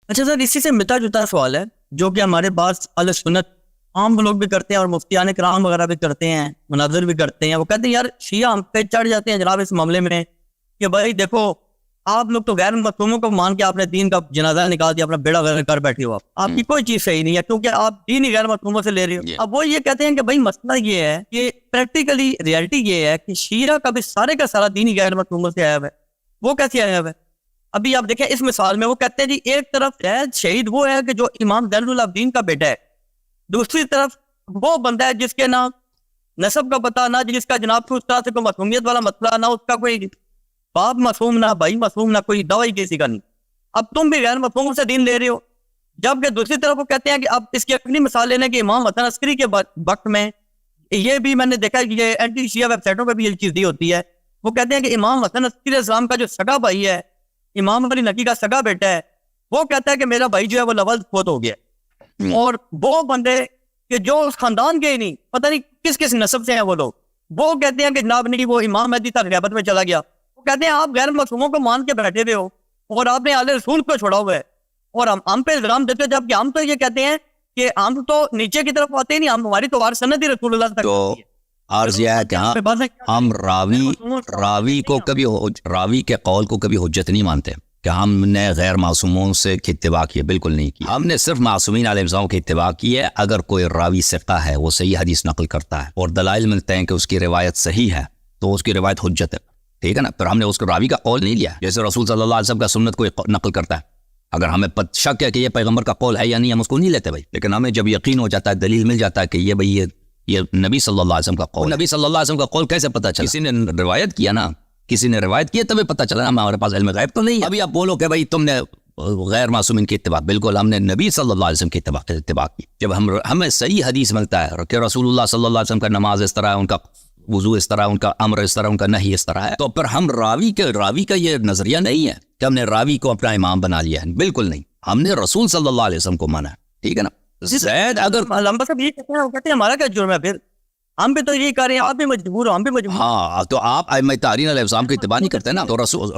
اچھا سر، اسی سے ملتا جلتا سوال ہے جو کہ ہمارے پاس اہل سنت عام لوگ بھی کرتے ہیں اور مفتیان کرام وغیرہ بھی کرتے ہیں، مناظر بھی کرتے ہیں. وہ کہتے ہیں یار شیعہ ہم پہ چڑھ جاتے ہیں جناب اس معاملے میں کہ بھائی دیکھو آپ لوگ تو غیر معصوموں کو مان کے آپ نے دین کا جنازہ نکال دیا، اپنا بیڑا غرق کر بیٹھے ہو. آپ کی کوئی چیز صحیح نہیں ہے کیونکہ آپ دین ہی غیر معصوموں سے لے رہے ہو. اب وہ یہ کہتے ہیں کہ بھائی مسئلہ یہ ہے کہ پریکٹیکلی ریئلٹی یہ ہے کہ شیعہ کا بھی سارے کا سارا دین ہی غیر معصوموں سے آیا ہوا ہے. وہ کیسے آیا ہوا ہے؟ ابھی آپ دیکھیں اس مثال میں وہ کہتے ہیں جی ایک طرف شہید وہ ہے کہ جو امام زین العابدین کا بیٹا ہے، دوسری طرف وہ بندہ ہے جس کے نہ نسب کا پتہ، نہ جس کا جناب اس طرح سے کوئی معصومیت والا مسئلہ، نہ اس کا کوئی باپ معصوم، نہ بھائی معصوم، نہ کوئی دوائی کسی کا نہیں. اب تم بھی غیر معصوم سے دین لے رہے ہو. جبکہ دوسری طرف وہ کہتے ہیں کہ اب اس کی اپنی مثال لینے کہ امام حسن عسکری کے وقت میں یہ بھی میں نے دیکھا کہ یہ اینٹی شیعہ ویب سائٹوں پہ بھی یہ چیز دی ہوتی ہے. وہ کہتے ہیں کہ امام حسن عسکری علیہ السلام کا جو سگا بھائی ہے، امام علی نقی کا سگا بیٹا ہے، وہ کہتا ہے کہ میرا بھائی جو ہے وہ لفظ فوت ہو گیا. اور وہ بندے کہ جو اس خاندان کے ہی نہیں، پتہ نہیں کس کس نسب سے ہیں وہ لوگ، وہ کہتے ہیں کہ جناب نہیں وہ امام مہدی تک غیبت میں چلا گیا. وہ کہتے ہیں آپ غیر معصوموں کو مان کے بیٹھے ہوئے ہو اور آپ نے اہل رسول کو چھوڑا ہوا ہے اور ہم پہ الزام دیتے ہو، جبکہ ہم تو یہ کہتے ہیں کہ ہم تو نیچے کی طرف آتے ہی نہیں، ہماری تو وارث سند ہی رسول اللہ تک تو عرض یہ ہے کہ ہم راوی کے قول کو کبھی حجت نہیں مانتے کہ ہم نے غیر معصوموں سے اتباع کی، بالکل نہیں کی. ہم نے صرف معصومین علیہ السلام کی اتباع کی ہے. اگر کوئی راوی ثقہ ہے، وہ صحیح حدیث نقل کرتا ہے اور دلائل ملتے ہیں کہ اس کی روایت صحیح ہے، تو اس کی روایت حجت ہے. ٹھیک ہے نا؟ پھر ہم نے اس کو راوی کا قول نہیں لیا. جیسے رسول صلی اللہ علیہ وسلم کا سنت کوئی نقل کرتا ہے، اگر ہمیں شک ہے کہ یہ پیغمبر کا قول ہے یا نہیں، ہم اس کو نہیں لیتے بھائی. لیکن ہمیں جب یقین ہو جاتا ہے، دلیل مل جاتا ہے کہ یہ بھائی یہ نبی صلی اللہ علیہ وسلم کا قول. نبی صلی اللہ علیہ وسلم کا قول کیسے پتہ چلا؟ کسی نے روایت کیا نا، کسی نے روایت کی تبھی پتہ چلا. ہمارے پاس علم غیب تو نہیں ہے. ابھی آپ بولو کہ بھائی تم نے غیر معصومین کی اتباع، بالکل ہم نے نبی صلی اللہ علیہ وسلم کی اتباع کی. جب ہمیں صحیح حدیث ملتا ہے کہ رسول اللہ صلی اللہ علیہ وسلم کا نماز اس طرح ہے، ان کا وضو اس طرح، ان کا امر اس طرح، ان کا نہی اس طرح ہے، تو پھر ہم راوی کا یہ نظریہ نہیں ہے کہ ہم نے راوی کو اپنا امام بنا لیا ہے. بالکل نہیں، ہم نے رسول صلی اللہ علیہ وسلم کو مانا ہے. ٹھیک ہے نا؟ زید اگر لمبا صاحب یہ کہتے ہیں، وہ کہتے ہیں ہمارا کیا جرم ہے، پھر ہم بھی تو یہ کر رہے ہیں، آپ بھی مجبور ہو، ہم بھی مجبور. ہاں، تو آپ ائمہ طاہرین علیہ السلام کی اتباع نہیں کرتے نا. تو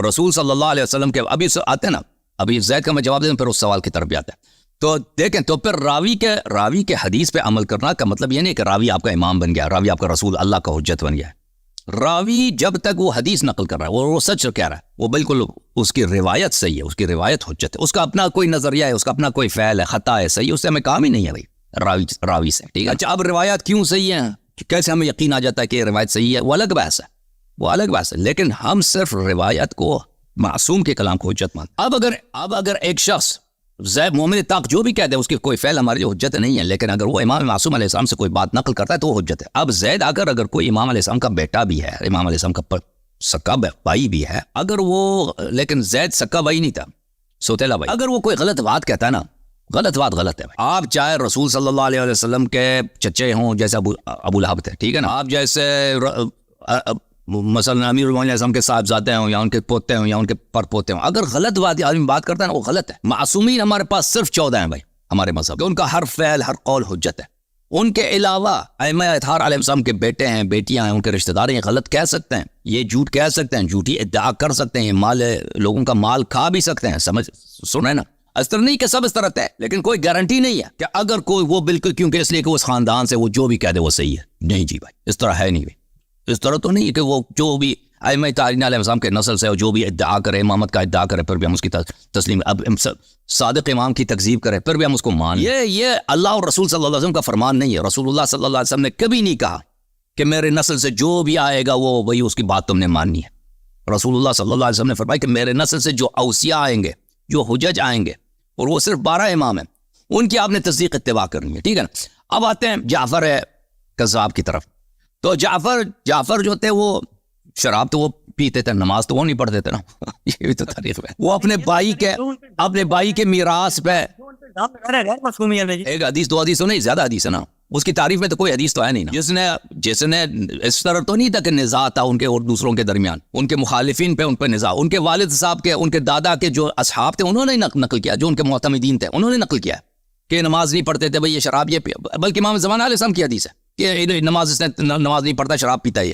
رسول صلی اللہ علیہ وسلم کے ابھی آتے ہیں نا، ابھی زید کا میں جواب دیں پھر اس سوال کی طرف بھی آتا ہے. تو دیکھیں، تو پھر راوی کے حدیث پہ عمل کرنا کا مطلب یہ نہیں کہ راوی آپ کا امام بن گیا، راوی آپ کا رسول اللہ کا حجت بن گیا. راوی جب تک وہ حدیث نقل کر رہا ہے، وہ سچ کہہ رہا ہے، وہ بالکل اس کی روایت صحیح ہے، اس کی روایت حجت ہے، اس کا اپنا کوئی نظریہ ہے، اس کا اپنا کوئی فعل ہے، خطا ہے، صحیح، اس سے ہمیں کام ہی نہیں ہے بھائی راوی سے. ٹھیک ہے؟ اچھا، اب روایات کیوں صحیح ہیں، کیسے ہمیں یقین آ جاتا ہے کہ یہ روایت صحیح ہے، وہ الگ بحث ہے. لیکن ہم صرف روایت کو، معصوم کے کلام کو حجت مانتے. اب اگر ایک شخص زید مومن طاق جو بھی کہہ دے، اس کی کوئی فعل ہماری جو حجت نہیں ہے، لیکن اگر وہ امام معصوم علیہ السلام سے کوئی بات نقل کرتا ہے تو وہ حجت ہے. اب زید اگر کوئی امام علیہ السلام کا بیٹا بھی ہے، امام علیہ السلام کا سکا بھائی بھی ہے، اگر وہ، لیکن زید سکا بھائی نہیں تھا، سوتیلا بھائی، اگر وہ کوئی غلط بات کہتا ہے نا، غلط بات غلط ہے. آپ چاہے رسول صلی اللہ علیہ وسلم کے چچے ہوں، جیسے ابو لہب تھے، ٹھیک ہے نا، آپ جیسے مثلا امیر المومنین علیہ السلام کے صاحبزادے ہوں یا ان کے پوتے ہوں یا ان کے پر پوتے ہوں، اگر غلط بات آدمی بات کرتا ہے نا، وہ غلط ہے. معصومین ہمارے پاس صرف 14 ہیں بھائی ہمارے مذہب، ان کا ہر فعل ہر قول حجت ہے. ان کے علاوہ ائمہ اطہار علیہ السلام کے بیٹے ہیں، بیٹیاں ہیں، ان کے رشتہ دار ہیں، غلط کہہ سکتے ہیں، یہ جھوٹ کہہ سکتے ہیں، جھوٹی ادعا کر سکتے ہیں، مال لوگوں کا مال کھا بھی سکتے ہیں. سنیں نا، اس طرح نہیں کہ سب اس طرح ہے، لیکن کوئی گارنٹی نہیں ہے کہ اگر کوئی وہ بالکل کیونکہ اس لیے کہ اس خاندان سے وہ جو بھی کہہ دے وہ صحیح ہے. نہیں جی بھائی، اس طرح ہے نہیں بھائی. اس طرح تو نہیں کہ وہ جو بھی ائمہ طاہرین علیہ السلام کے نسل سے جو بھی ادعا کرے، امامت کا ادعا کرے، پھر بھی ہم اس کی تسلیم، اب صادق امام کی تکذیب کرے، پھر بھی ہم اس کو مان. یہ اللہ اور رسول صلی اللہ علیہ وسلم کا فرمان نہیں ہے. رسول اللہ صلی اللہ علیہ وسلم نے کبھی نہیں کہا کہ میرے نسل سے جو بھی آئے گا وہ وہی اس کی بات تم نے ماننی ہے. رسول اللہ صلی اللہ علیہ وسلم نے فرمایا کہ میرے نسل سے جو اوصیاء آئیں گے، جو حجج آئیں گے، اور وہ صرف 12 امام ہیں، ان کی آپ نے تصدیق اتباع کرنی ہے. ٹھیک ہے نا؟ اب آتے ہیں جعفر کذاب کی طرف. تو جعفر جو تھے وہ شراب تو وہ پیتے تھے، نماز تو وہ نہیں پڑھتے تھے نا. یہ بھی تو تاریخ ہے. وہ اپنے بھائی کے میراث پہ ایک حدیث، 2 حدیث تو نہیں، زیادہ حدیث ہے نا. اس کی تعریف میں تو کوئی حدیث تو ہے نہیں نا. جس نے اس طرح تو نہیں تھا کہ نزاع تھا ان کے اور دوسروں کے درمیان، ان کے مخالفین پہ ان پہ نزاع. ان کے والد صاحب کے، ان کے دادا کے جو اصحاب تھے انہوں نے نقل کیا، جو ان کے معتمدین تھے انہوں نے نقل کیا کہ نماز نہیں پڑھتے تھے بھائی، یہ شراب، یہ بلکہ امام زمانہ علیہ السلام کی حدیث ہے کہ نماز نہیں پڑھتا، شراب پیتا ہے.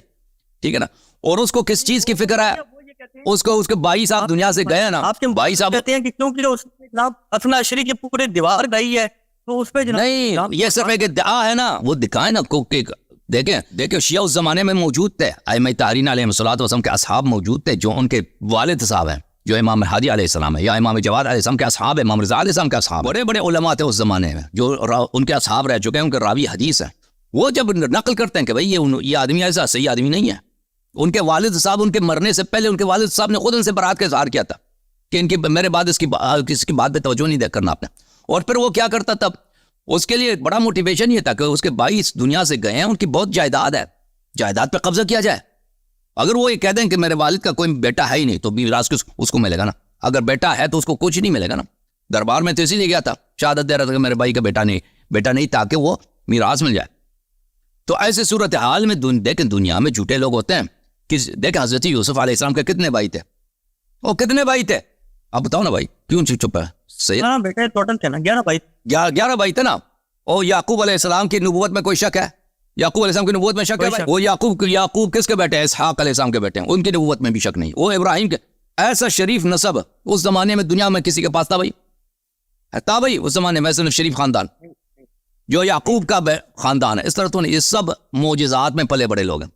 ٹھیک ہے نا؟ اور اس کو کس چیز کی فکر ہے؟ اس کے بھائی صاحب دنیا سے گئے نا، آپ کے بھائی صاحب کہتے ہیں کہ کیونکہ جناب اثنا عشری کی پورے دیوار گئی ہے تو اس پہ جناب نہیں، یہ صرف ایک ادعا ہے نا، وہ دکھائیں نا دیکھیں شیعہ اس زمانے میں موجود تھے، ائمہ طاہرین علیہ الصلوۃ والسلام کے اصحاب موجود تھے، جو ان کے والد صاحب ہیں، جو امام ہادی علیہ السلام ہے، یا امام جواد علیہ السلام کے اصحاب ہیں، امام رضا علیہ السلام کے اصحاب، بڑے بڑے علماء تھے اس زمانے میں جو ان کے اصحاب رہ چکے ہیں، ان کے راوی حدیث ہیں. وہ جب نقل کرتے ہیں کہ بھئی یہ آدمی ایسا صحیح آدمی نہیں ہے، ان کے والد صاحب ان کے مرنے سے پہلے ان کے والد صاحب نے خود ان سے برات کا اظہار کیا تھا کہ ان کی میرے بعد اس کی بات پہ توجہ نہیں کرنا آپ نے. اور پھر وہ کیا کرتا تب، اس کے لیے بڑا موٹیویشن یہ تھا کہ اس کے بھائی اس دنیا سے گئے ہیں، ان کی بہت جائیداد ہے، جائیداد پہ قبضہ کیا جائے. اگر وہ یہ کہہ دیں کہ میرے والد کا کوئی بیٹا ہے ہی نہیں تو میراث اس کو ملے گا نا، اگر بیٹا ہے تو اس کو کچھ نہیں ملے گا نا. دربار میں تو اسی لیے گیا تھا، شہادت دے رہا تھا کہ میرے بھائی کا بیٹا نہیں تاکہ وہ میراث مل جائے. تو ایسے صورتحال میں دیکھیں دنیا میں جھوٹے لوگ ہوتے ہیں. دیکھیں حضرت یوسف علیہ السلام کے کتنے بھائی تھے، وہ کتنے بھائی تھے آپ بتاؤ نا بھائی، کیوں چپ ہے؟ صحیح بیٹے ٹوٹل تھے نا 11 بھائی، 11 بھائی تھے نا. اور یعقوب علیہ السلام کی نبوت میں کوئی شک ہے؟ یعقوب علیہ السلام کی نبوت میں شک ہے؟ وہ یعقوب کس کے بیٹے ہیں؟ اسحاق علیہ السلام کے بیٹے ہیں، ان کی نبوت میں بھی شک نہیں. وہ ابراہیم کے ایسا شریف نسب اس زمانے میں دنیا میں کسی کے پاس تھا بھائی اس زمانے میں ایسا شریف خاندان جو یعقوب کا خاندان ہے؟ اس طرح تو نہیں. یہ سب معجزات میں پلے بڑے لوگ ہیں.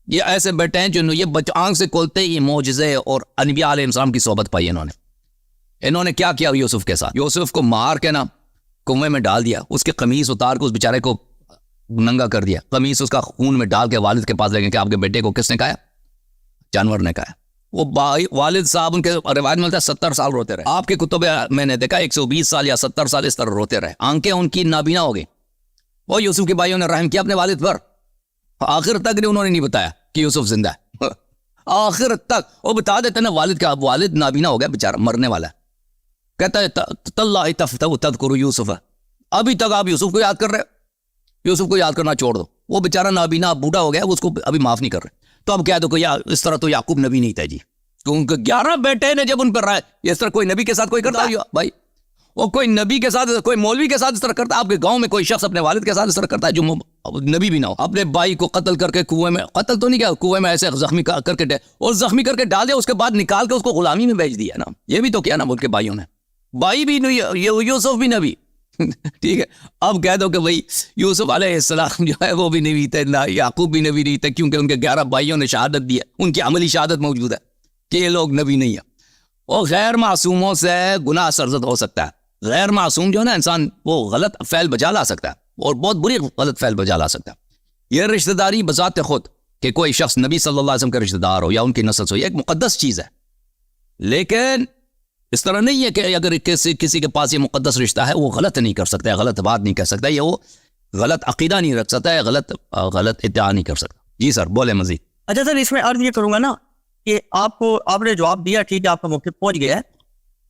یہ ایسے بیٹے ہیں جو یہ آنکھ سے کھولتے ہی معجزے اور انبیاء علیہ السلام کی صحبت پائی. انہوں نے کیا کیا یوسف کے ساتھ؟ یوسف کو مار کے نا کنویں میں ڈال دیا، اس کی قمیص اتار کے اس بیچارے کو ننگا کر دیا، قمیص اس کا خون میں ڈال کے والد کے پاس لے گئے کہ آپ کے بیٹے کو کس نے کھایا؟ جانور نے کھایا. وہ والد صاحب ان کے روایت میں 70 سال روتے رہے. آپ کے کتب میں نے دیکھا 120 سال یا 70 سال اس طرح روتے رہے، آنکھیں ان کی نابینا ہو گئی. وہ یوسف کے بھائیوں نے رحم کیا اپنے والد پر، آخر تک انہوں نے نہیں بتایا کہ یوسف زندہ ہے. آخر تک وہ بتا دیتے نا والد نابینا ہو گیا بیچارہ، مرنے والا ہے. کہتا ہے تاللہ تذکر یوسف، ابھی تک آپ یوسف کو یاد کر رہے، یوسف کو یاد کرنا چھوڑ دو. وہ بیچارہ نابینا بوڑھا ہو گیا، اس کو ابھی معاف نہیں کر رہے. تو اب کہہ دو کہ اس طرح تو یعقوب نبی نہیں تھا جی، کیونکہ 11 بیٹے نے جب ان پر رائے، اس طرح کوئی نبی کے ساتھ کوئی کرتا ہے بھائی؟ وہ کوئی نبی کے ساتھ، کوئی مولوی کے ساتھ اس طرح کرتا ہے؟ آپ کے گاؤں میں کوئی شخص اپنے والد کے ساتھ اس طرح کرتا ہے جو نبی بھی نہ ہو؟ اپنے بھائی کو قتل کر کے کنویں میں، قتل تو نہیں کیا، کنویں میں ایسے زخمی کر کے اور زخمی کر کے ڈال دیا، اس کے بعد نکال کے اس کو غلامی میں بیچ دیا نا. یہ بھی تو کیا نا ان کے بھائیوں نے، بھائی بھی نہیں، یوسف بھی نبی. ٹھیک ہے، اب کہہ دو کہ بھائی یوسف علیہ السلام جو ہے وہ بھی نبی تھے، نہ یعقوب بھی نبی نہیں تھے، کیونکہ ان کے 11 بھائیوں نے شہادت دی ہے، ان کی عملی شہادت موجود ہے کہ یہ لوگ نبی نہیں ہیں. اور غیر معصوموں سے گناہ سرزد ہو سکتا ہے. غیر معصوم جو ہے نا انسان، وہ غلط فعل بجا لا سکتا ہے اور بہت بری غلط فعل بجا لا سکتا ہے. یہ رشتہ داری بذات خود کہ کوئی شخص نبی صلی اللہ علیہ وسلم کا رشتہ دار ہو یا ان کی نسل سے ہو، یہ ایک مقدس چیز ہے. لیکن اس طرح نہیں ہے کہ اگر کسی کے پاس یہ مقدس رشتہ ہے وہ غلط نہیں کر سکتا ہے، غلط بات نہیں کر سکتا ہے، یا وہ غلط عقیدہ نہیں رکھ سکتا ہے، غلط ادعا نہیں کر سکتا. جی سر بولے مزید. اچھا سر، اس میں عرض یہ کروں گا نا کہ آپ نے جواب دیا، ٹھیک ہے، آپ کا موقف پہنچ گیا ہے،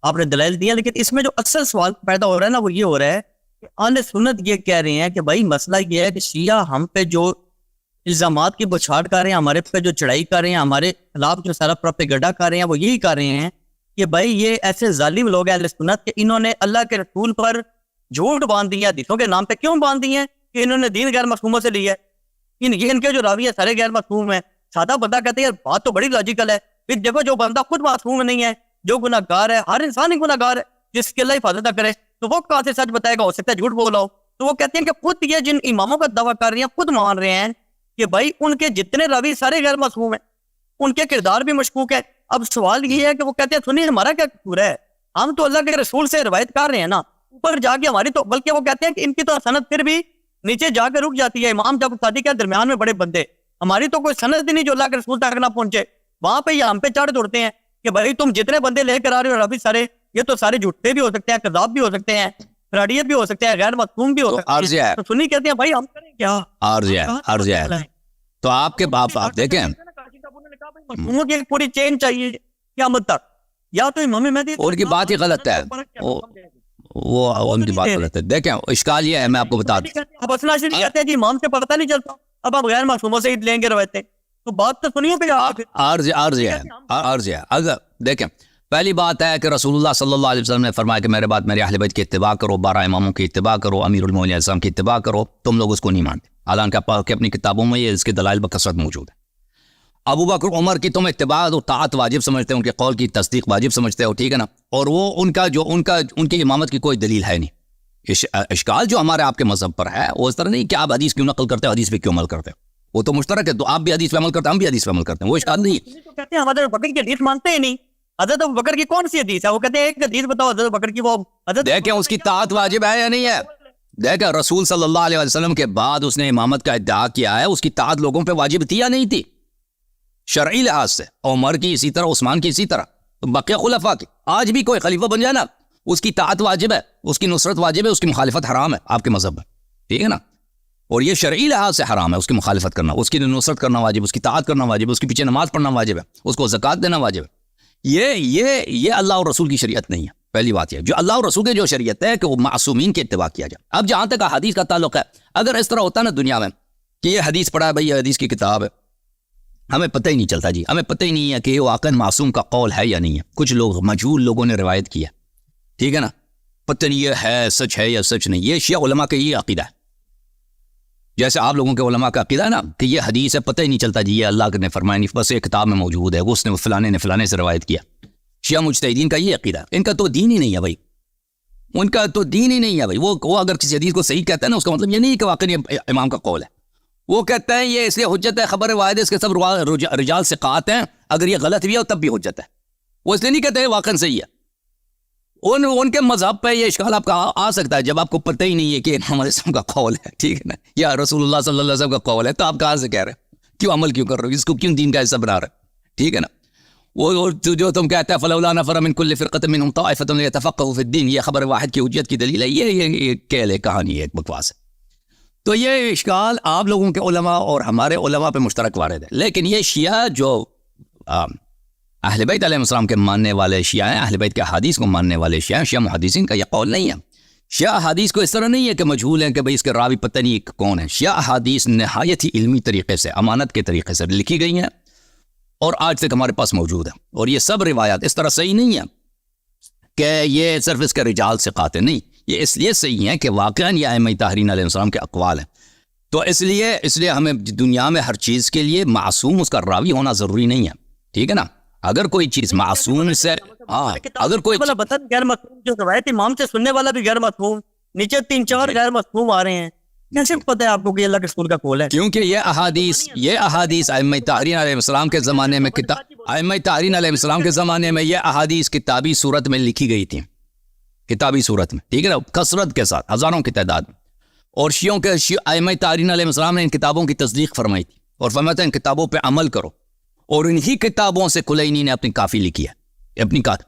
آپ نے دلائل دیا، لیکن اس میں جو اکثر سوال پیدا ہو رہا ہے نا وہ یہ ہو رہا ہے کہ اہل سنت یہ کہہ رہے ہیں کہ بھائی مسئلہ یہ ہے کہ شیعہ ہم پہ جو الزامات کی بچھاڑ کر رہے ہیں، ہمارے پہ جو چڑھائی کر رہے ہیں، ہمارے خلاف جو سارا پروپیگنڈا کر رہے ہیں، وہ یہی کر رہے ہیں کہ بھائی یہ ایسے ظالم لوگ ہیں اہل سنت کہ انہوں نے اللہ کے رسول پر جھوٹ باندھ دیا، حدیثوں کے نام پہ کیوں باندھ دی ہیں کہ انہوں نے دین غیر معصوموں سے لی ہے. ان کے جو راوی ہے سارے غیر معصوم ہیں. سادہ بندہ کہتے ہیں یار بات تو بڑی لاجیکل ہے، پھر دیکھو جو بندہ خود معصوم نہیں ہے، جو گناہ گار ہے، ہر انسان ہی گناہ گار ہے، جس کے اللہ حفاظت نہ کرے تو وہ کہاں سے سچ بتائے گا؟ ہو سکتا ہے جھوٹ بولا ہو. تو وہ کہتے ہیں کہ خود یہ جن اماموں کا دعویٰ کر رہے ہیں خود مان رہے ہیں کہ بھائی ان کے جتنے راوی سارے غیر معصوم ہیں، ان کے کردار بھی مشکوک ہے. اب سوال یہ ہے کہ وہ کہتے ہیں سنیے ہمارا کیا قصور ہے، ہم تو اللہ کے رسول سے روایت کر رہے ہیں نا، اوپر جا کے ہماری تو، بلکہ وہ کہتے ہیں کہ ان کی تو سند پھر بھی نیچے جا کے رک جاتی ہے، امام جب صادق کے درمیان میں بڑے بندے، ہماری تو کوئی سند ہی نہیں جو اللہ کے رسول تک نہ پہنچے. وہاں پہ یہ ہم پہ چڑھ دوڑتے ہیں کہ بھائی تم جتنے بندے لے کر آ رہے ہو راوی سارے، یہ تو سارے جھوٹے بھی ہو سکتے ہیں، کذاب بھی ہو سکتے ہیں، فراڈیت بھی ہو سکتے ہیں، غیر معصوم بھی ہو سکتے ہیں. تو سنی کہتے ہیں بھائی ہم کریں کیا؟ عرض ہے تو آپ کے باپ آپ دیکھیں معصوموں کی ایک پوری چین چاہیے قیامت تک، یا تو امام مہدی. ان کی بات ہی غلط ہے، وہ ان کی بات غلط ہے. دیکھیں اشکال یہ ہے، میں آپ کو بتا دوں، اب اصلا شریف کہتے ہیں جی امام سے پتہ نہیں چلتا، اب آپ غیر معصوموں سے لیں گے روایتیں، تو بات تو سنیے پہ عرض ہے. اگر دیکھیں پہلی بات ہے کہ رسول اللہ صلی اللہ علیہ وسلم نے فرمایا کہ میرے بعد میرے اہل بیت کی اتباع کرو، 12 اماموں کی اتباع کرو، امیر المومنین علیہ السلام کی اتباع کرو. تم لوگ اس کو نہیں مانتے، حالانکہ اپنی کتابوں میں یہ اس کے دلائل بکثرت موجود ہے. ابو بکر عمر کی تم اتباع اور طاعت واجب سمجھتے ہو, ان کے قول کی تصدیق واجب سمجھتے ہو, ٹھیک ہے نا, اور وہ ان کی امامت کی کوئی دلیل ہے نہیں. اشکال جو ہمارے آپ کے مذہب پر ہے وہ اس طرح نہیں کہ آپ حدیث کیوں نقل کرتے ہو, حدیث پہ کیوں عمل کرتے ہو, وہ تو مشترک ہے, تو آپ بھی حدیث پہ عمل کرتے ہیں, ہم بھی حدیث پہ عمل کرتے ہیں, وہ اشکال نہیں ہے. تو کہتے ہیں ہم حضرت بکر کی حدیث مانتے ہیں نہیں. حضرت ابو بکر کی کون سی حدیث ہے؟ وہ کہتے ہیں ایک حدیث بتاؤ حضرت بکر کی. وہ حضرت دیکھیں اس کی طاعت واجب ہے یا نہیں ہے. دیکھیں رسول صلی اللہ علیہ وسلم کے بعد اس نے امامت کا ادعا کیا ہے, اس کی طاعت لوگوں پہ واجب تھی یا نہیں تھی شرعی لحاظ سے؟ عمر کی اسی طرح, عثمان کی اسی طرح, بقیہ خلفاء کی. آج بھی کوئی خلیفہ بن جائے نا, اس کی طاعت واجب ہے, اس کی نصرت واجب ہے, اس کی مخالفت حرام ہے آپ کے مذہب میں, ٹھیک ہے نا. اور یہ شرعی لحاظ سے حرام ہے اس کی مخالفت کرنا, اس کی نصرت کرنا واجب, اس کی طاعت کرنا واجب, اس کے پیچھے نماز پڑھنا واجب ہے, اس کو زکوٰۃ دینا واجب ہے. یہ اللہ اور رسول کی شریعت نہیں ہے. پہلی بات یہ جو اللہ اور رسول کی جو شریعت ہے کہ وہ معصومین کے اتباع کیا جائے. اب جہاں تک حدیث کا تعلق ہے, اگر اس طرح ہوتا نا دنیا میں کہ یہ حدیث پڑھا ہے بھائی, یہ حدیث کی کتاب ہے, ہمیں پتہ ہی نہیں چلتا جی, ہمیں پتہ ہی نہیں ہے کہ یہ واقعا معصوم کا قول ہے یا نہیں ہے. کچھ لوگ مجہول لوگوں نے روایت کیا, ٹھیک ہے نا, پتہ نہیں یہ ہے سچ ہے یا سچ نہیں. یہ شیعہ علماء کا یہ عقیدہ ہے, جیسے آپ لوگوں کے علماء کا عقیدہ ہے نا کہ یہ حدیث ہے, پتہ ہی نہیں چلتا جی یہ اللہ نے فرمایا نہیں, بس یہ کتاب میں موجود ہے, اس نے فلانے نے فلانے سے روایت کیا. شیعہ مجتہدین کا یہ عقیدہ ہے. ان کا تو دین ہی نہیں ہے بھائی, ان کا تو دین ہی نہیں ہے بھائی. وہ اگر کسی حدیث کو صحیح کہتا ہے نا, اس کا مطلب یہ نہیں کہ واقعی امام کا قول ہے. وہ کہتے ہیں یہ اس لیے حجت ہے, خبر واحد ہے, اس کے سب رجال ثقات ہیں, اگر یہ غلط بھی ہے تب بھی حجت ہے. وہ اس لیے نہیں کہتے واقعا صحیح ہے. ان کے مذہب پہ یہ اشکال آپ کا آ سکتا ہے جب آپ کو پتہ ہی نہیں ہے کہ امام علیہ کا قول ہے, ٹھیک ہے نا, یا رسول اللہ صلی اللہ علیہ وسلم کا قول ہے, تو آپ کہاں سے کہہ رہے ہیں, کیوں عمل کیوں کر رہے ہو, اس کو کیوں دین کا حصہ بنا رہے ہیں, ٹھیک ہے نا. وہ جو تم کہتے ہیں فلولا نفر من كل فرقة منهم طائفة ليتفقهوا في الدين, یہ خبر واحد کی حجت کی دلیل ہے. یہ کہہ لے کہانی ہے, ایک بکواس ہے. تو یہ اشکال آپ لوگوں کے علماء اور ہمارے علماء پہ مشترک وارد ہے. لیکن یہ شیعہ جو اہل بیت علیہ السلام کے ماننے والے شیعہ ہیں, اہل بیت کے احادیث کو ماننے والے شیعہ ہیں, شیعہ محدثین کا یہ قول نہیں ہے. شیعہ احادیث کو اس طرح نہیں ہے کہ مجہول ہیں کہ بھئی اس کے راوی پتہ نہیں کون ہے. شیعہ احادیث نہایت ہی علمی طریقے سے, امانت کے طریقے سے لکھی گئی ہیں اور آج تک ہمارے پاس موجود ہے. اور یہ سب روایات اس طرح صحیح نہیں ہے کہ یہ صرف اس کے رجال سے قاطع نہیں, یہ اس لیے صحیح ہیں کہ واقعاً یہ ائمہ طاہرین علیہ السلام کے اقوال ہیں. تو اس لیے ہمیں دنیا میں ہر چیز کے لیے معصوم اس کا راوی ہونا ضروری نہیں ہے, ٹھیک ہے نا. اگر کوئی چیز معصوم سے اگر کوئی بطن غیر مفہوم, جو روایت امام سے سننے والا بھی غیر مفہوم, نیچے 3-4 غیر مفہوم آ رہے ہیں, کیسے پتہ ہے آپ کو کہ اللہ کے رسول کا قول ہے؟ کیونکہ یہ احادیث ائمہ طاہرین علیہ السلام کے زمانے میں ائمہ طاہرین علیہ السلام کے زمانے میں یہ احادیث کتابی صورت میں لکھی گئی تھی, کتابی صورت میں, ٹھیک ہے نا, کثرت کے ساتھ, ہزاروں کی تعداد میں. اور شیعوں کے ائمہ طاہرین علیہ السلام نے ان کتابوں کی تصدیق فرمائی تھی اور فرمایا تھا ان کتابوں پہ عمل کرو. اور انہی کتابوں سے کلینی نے اپنی کافی لکھی ہے,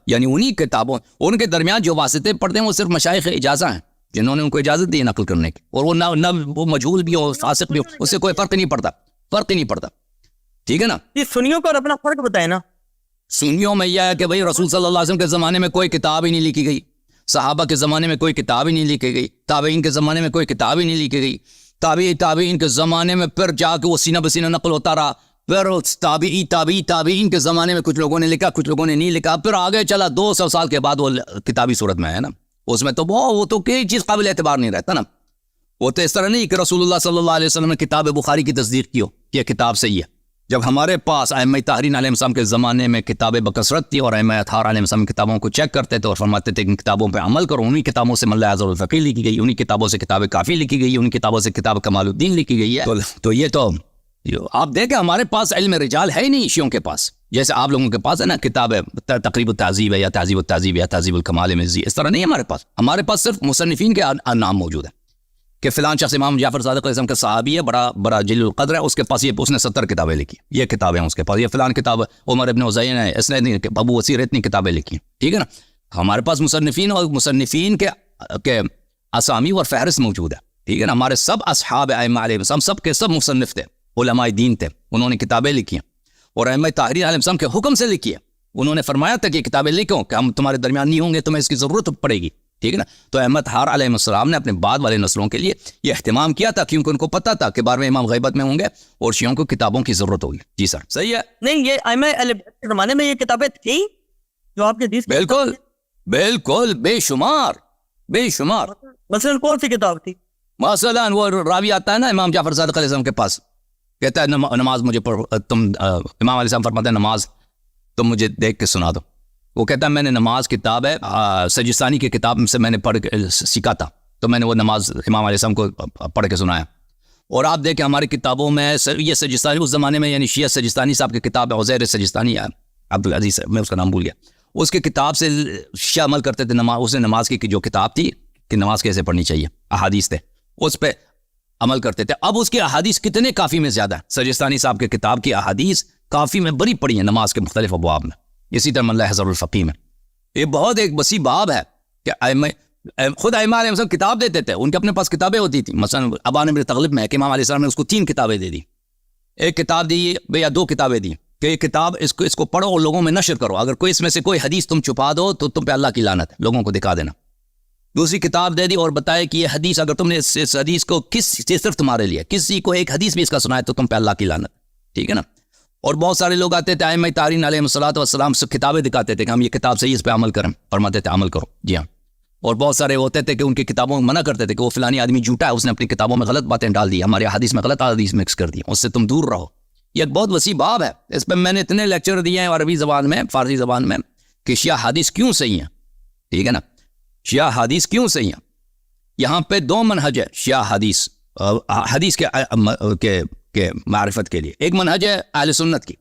یعنی انہی کتابوں, ان کے درمیان جو واسطے پڑھتے ہیں وہ صرف مشائخ اجازہ ہیں جنہوں نے ان کو اجازت دی نقل کرنے کی, اور وہ نہ وہ مجہول بھی ہو, فاسق بھی ہو, اس سے کوئی فرق نہیں پڑتا, ٹھیک ہے نا. یہ سنیوں کا اپنا فرق بتائے نا. سنیوں میں یہ ہے کہ بھئی رسول صلی اللہ علیہ وسلم کے زمانے میں کوئی کتاب ہی نہیں لکھی گئی, صحابہ کے زمانے میں کوئی کتاب ہی نہیں لکھی گئی, تابعین کے زمانے میں کوئی کتاب ہی نہیں لکھی گئی, تابعین کے زمانے میں پھر جا کے وہ سینہ بسینہ نقل ہوتا رہا, پھر تابعین کے زمانے میں کچھ لوگوں نے لکھا, کچھ لوگوں نے نہیں لکھا, پھر آگے چلا 200 سال کے بعد وہ کتابی صورت میں ہے نا. اس میں تو وہ تو کوئی چیز قابل اعتبار نہیں رہتا نا. وہ تو اس طرح نہیں کہ رسول اللہ صلی اللہ علیہ وسلم نے کتاب بخاری کی تصدیق کی ہو کہ یہ کتاب صحیح ہے, جب ہمارے پاس ائمہ طاہرین علیہ السلام کے زمانے میں کتابیں بکثرت تھی اور ائمہ اطہار علیہ السلام کتابوں کو چیک کرتے تھے اور فرماتے تھے کہ ان کتابوں پہ عمل کرو. انہی کتابوں سے ملا اعظم الفقی لکھی گئی, انہی کتابوں سے کتاب کافی لکھی گئی, انہی کتابوں سے کتاب کمال الدین لکھی گئی ہے. تو یہ تو آپ دیکھیں ہمارے پاس علم رجال ہے ہی نہیں شیعوں کے پاس, جیسے آپ لوگوں کے پاس ہے نا کتاب تقریب التہذیب ہے یا تہذیب التہذیب یا تہذیب الکمال مزی, اس طرح نہیں ہمارے پاس. ہمارے پاس صرف مصنفین کے نام موجود ہے کہ فلان شخص امام جعفر صادق علیہ السلام کا صحابی ہے, بڑا جلیل القدر ہے, اس کے پاس اس نے 70 کتابیں لکھی, یہ کتابیں ہیں اس کے پاس, یہ فلان کتاب عمر ابن عزین ہے, اس نے ابو وسیر اتنی کتابیں لکھی, ٹھیک ہے نا. ہمارے پاس مصنفین اور مصنفین کے اسامی اور فہرست موجود ہے, ٹھیک ہے نا. ہمارے سب اصحاب ائمہ علیہ السلام سب کے سب مصنف تھے, علماء دین تھے, انہوں نے کتابیں لکھی ہیں اور ائمہ طاہرین علیہ السلام کے حکم سے لکھی ہے. انہوں نے فرمایا تھا کہ کتابیں لکھو کہ ہم تمہارے درمیان نہیں ہوں گے, تمہیں اس کی ضرورت پڑے گی, ٹھیک ہے نا. تو ائمہ طاہر علیہ السلام نے اپنے بعد والے نسلوں کے لیے یہ اہتمام کیا تھا کیونکہ ان کو پتہ تھا کہ 12ویں امام غیبت میں ہوں گے اور شیعوں کو کتابوں کی ضرورت ہوگی. جی سر صحیح ہے. نہیں, یہ ائمہ اہل بیت کے زمانے میں یہ کتابیں تھیں جو آپ کے حدیث بالکل بے شمار. مثلا کون سی کتاب تھی؟ مثلا وہ راوی آتا ہے نا امام جعفر صادق علیہ السلام کے پاس کہتا ہے نماز مجھے تم امام علیہ السلام فرماتے ہیں نماز تم مجھے دیکھ کے سنا دو. وہ کہتا ہے میں نے نماز کتاب ہے سجستانی کی کتاب سے میں نے پڑھ کے سیکھا تھا, تو میں نے وہ نماز امام علیہ السلام کو پڑھ کے سنایا. اور آپ دیکھیں ہماری کتابوں میں یہ سجستانی اس زمانے میں یعنی شیعہ سجستانی صاحب کی کتاب ہے, عزیر سجستانی ہے, عبدالعزیز میں اس کا نام بھول گیا, اس کی کتاب سے شیعہ عمل کرتے تھے. اس نے نماز کی جو کتاب تھی کہ نماز کیسے پڑھنی چاہیے, احادیث تھے, اس پہ عمل کرتے تھے. اب اس کی احادیث کتنے کافی میں زیادہ ہے. سجستانی صاحب کی کتاب کی احادیث کافی میں بڑی پڑھی ہیں نماز کے مختلف ابواب میں. اسی طرح ملا حضر الفقی میں یہ بہت ایک وسیع باب ہے کہ خود ائمہ علیہ السلام کتاب دیتے تھے, ان کے اپنے پاس کتابیں ہوتی تھیں. مثلا ابان بن تغلب میں کہ امام علیہ السلام نے اس کو 3 کتابیں دے دی, ایک کتاب دی یا 2 کتابیں دی کہ یہ کتاب اس کو پڑھو اور لوگوں میں نشر کرو, اگر کوئی اس میں سے کوئی حدیث تم چھپا دو تو تم پہ اللہ کی لعنت ہے, لوگوں کو دکھا دینا. دوسری کتاب دے دی اور بتایا کہ یہ حدیث اگر تم نے اس حدیث کو صرف تمہارے لیے کسی کو ایک حدیث بھی اس کا سنائے تو تم پہ اللہ کی لعنت, ٹھیک ہے نا. اور بہت سارے لوگ آتے تھے ائمہ تارین علیہ الصلوۃ والسلام سے کتابیں دکھاتے تھے کہ ہم یہ کتاب صحیح اس پہ عمل کریں, فرماتے تھے عمل کرو. جی ہاں. اور بہت سارے ہوتے تھے کہ ان کی کتابوں میں منع کرتے تھے کہ وہ فلانی آدمی جھوٹا ہے, اس نے اپنی کتابوں میں غلط باتیں ڈال دی, ہماری حدیث میں غلط حدیث مکس کر دی, اس سے تم دور رہو. یہ ایک بہت وسیع باب ہے, اس پہ میں نے اتنے لیکچر دیے ہیں عربی زبان میں, فارسی زبان میں, کہ شیعہ حدیث کیوں صحیح ہیں, ٹھیک ہے نا. شیعہ حدیث کیوں صحیح ہیں. یہاں پہ 2 منہج ہے شیعہ حدیث کے معرفت کے لیے. ایک منہج ہے اہل سنت کی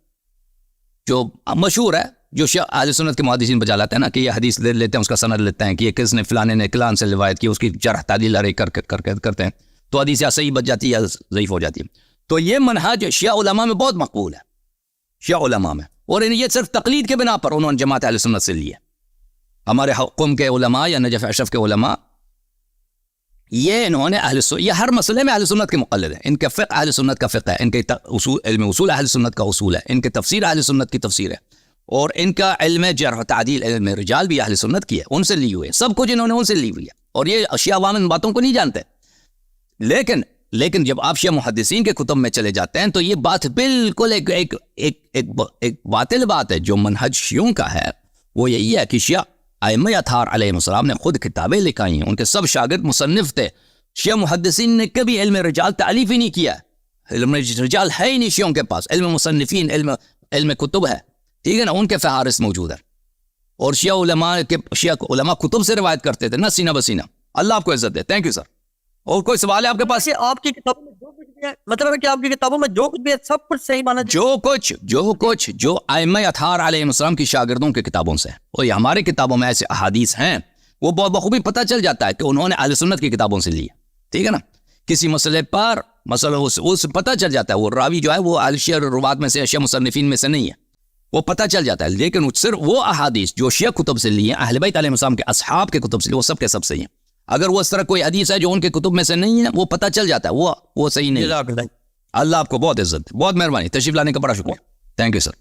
جو مشہور ہے, جو شیعہ اہل سنت کے محدثین بجا لاتے ہیں نا کہ یہ حدیث لے لیتے ہیں, اس کا سند لیتے ہیں کہ یہ کس نے فلانے نے کلان سے روایت کی, اس کی جرح تعدیل کرتے ہیں تو حدیث یا صحیح بچ جاتی ہے یا ضعیف ہو جاتی ہے. تو یہ منہج شیعہ علماء میں بہت مقبول ہے, شیعہ علماء میں, اور یہ صرف تقلید کے بنا پر انہوں نے جماعت اہل سنت سے لی ہے. ہمارے قوم کے علماء یا نجف اشرف کے علماء یہ انہوں نے یہ ہر مسئلے میں اہل سنت کے مقلد ہیں. ان کا فقہ اہل سنت کا فقہ ہے, ان کے علم اصول اہل سنت کا اصول ہے, ان کے تفسیر اہل سنت کی تفسیر ہے, اور ان کا علم جرح تعدیل علم رجال بھی اہل سنت کی ہے, ان سے لی ہوئی ہے. سب کچھ انہوں نے ان سے لی ہوئی ہے, اور یہ شیعہ عوام ان باتوں کو نہیں جانتے. لیکن جب آپ شیعہ محدثین کے کتب میں چلے جاتے ہیں تو یہ بات بالکل ایک باطل بات ہے. جو منہج شیعوں کا ہے وہ یہی ہے کہ شیعہ ائمہ اطہار علیہ السلام نے خود کتابیں لکھائی ہیں, ان کے سب شاگرد مصنف تھے. شیعہ محدثین نے کبھی علم رجال تعلیف ہی نہیں کیا, علم رجال ہے ہی نہیں شیعوں کے پاس. علم مصنفین علم کتب ہے, ٹھیک ہے نا, ان کے فہارس موجود ہے. اور شیعہ علماء کتب سے روایت کرتے تھے, نہ سینہ بسینہ. اللہ آپ کو عزت دے. Thank you sir. اور کوئی سوال ہے آپ کے پاس؟ آپ کی کتابوں میں جو کچھ بھی ہے, مطلب ہے کہ آپ کی کتابوں میں جو کچھ بھی ہے سب کچھ صحیح مانا جو ائمہ اطہار علیہ السلام کی شاگردوں کی کتابوں سے, اور یہ ہماری کتابوں میں ایسے احادیث ہیں وہ بہت بخوبی پتہ چل جاتا ہے کہ انہوں نے اہل سنت کی کتابوں سے لی ہے, ٹھیک ہے نا. کسی مسئلے پر اس پتہ چل جاتا ہے وہ راوی جو ہے وہ اہل شیعہ روات میں سے, شیعہ مصنفین میں سے نہیں ہے, وہ پتہ چل جاتا ہے. لیکن صرف وہ احادیث جو شیعہ کتب سے لی ہیں, اہل بیت علیہ السلام کے اصحاب کے کتب سے لی, وہ سب کے سب صحیح ہیں. اگر وہ اس طرح کوئی حدیث ہے جو ان کے کتب میں سے نہیں ہے, وہ پتہ چل جاتا ہے وہ صحیح نہیں ہے. اللہ آپ کو بہت عزت, بہت مہربانی, تشریف لانے کا بڑا شکریہ. Thank you sir.